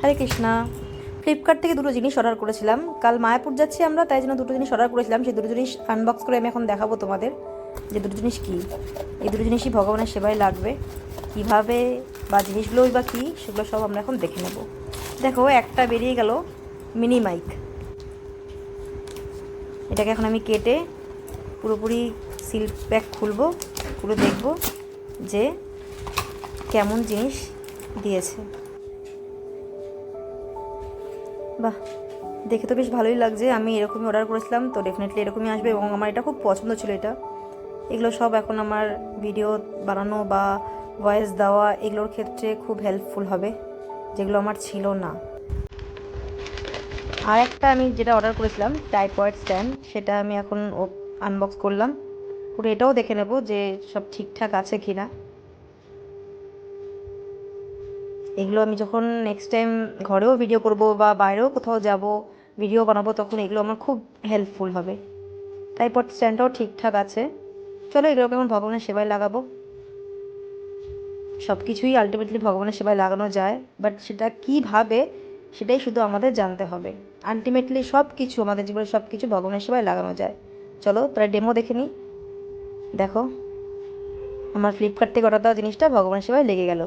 হরে Krishna. Flipkart থেকে দুটো জিনিস অর্ডার করেছিলাম। কাল মায়াপুর যাচ্ছি আমরা, তাই জন্য দুটো জিনিস অর্ডার করেছিলাম। সেই দুটো জিনিস আনবক্স করে আমি এখন দেখাবো তোমাদের যে দুটো জিনিস কী। এই দুটো জিনিসই ভগবানের সেবায় লাগবে, কীভাবে বা জিনিসগুলোই বা কী সেগুলো সব আমরা এখন দেখে নেব। দেখো, একটা বেরিয়ে গেল মিনি মাইক। এটাকে এখন আমি কেটে পুরোপুরি সিল প্যাক খুলবো, খুলে দেখব যে কেমন জিনিস দিয়েছে। বাহ, দেখে তো বেশ ভালোই লাগছে। আমি এরকমই অর্ডার করেছিলাম, তো ডেফিনেটলি এরকমই আসবে এবং আমার এটা খুব পছন্দ ছিল। এগুলো সব এখন আমার ভিডিও বানানো বা ভয়েস দেওয়া এগুলোর ক্ষেত্রে খুব হেল্পফুল হবে, যেগুলো আমার ছিল না। আর একটা আমি যেটা অর্ডার করেছিলাম টাইপয়েড স্ট্যান্ড, সেটা আমি এখন আনবক্স করলাম। পুরো এটাও দেখে নেব যে সব ঠিকঠাক আছে কি না। এগুলো আমি যখন নেক্সট টাইম ঘরেও ভিডিও করব বা বাইরেও কোথাও যাব ভিডিও বানাবো, তখন এগুলো আমার খুব হেল্পফুল হবে। ট্রাইপড স্ট্যান্ডটাও ঠিকঠাক আছে। চলো, এগুলোকে এখন ভগবানের সেবায় লাগাবো। সব কিছুই আলটিমেটলি ভগবানের সেবায় লাগানো যায়, বাট সেটা কীভাবে সেটাই শুধু আমাদের জানতে হবে। আলটিমেটলি সব কিছু আমাদের জীবনে সব কিছু ভগবানের সেবায় লাগানো যায়। চলো তাহলে ডেমো দেখে নিই। দেখো, আমার ফ্লিপকার্ট থেকে অর্ডার দেওয়া জিনিসটা ভগবানের সেবায় লেগে গেল।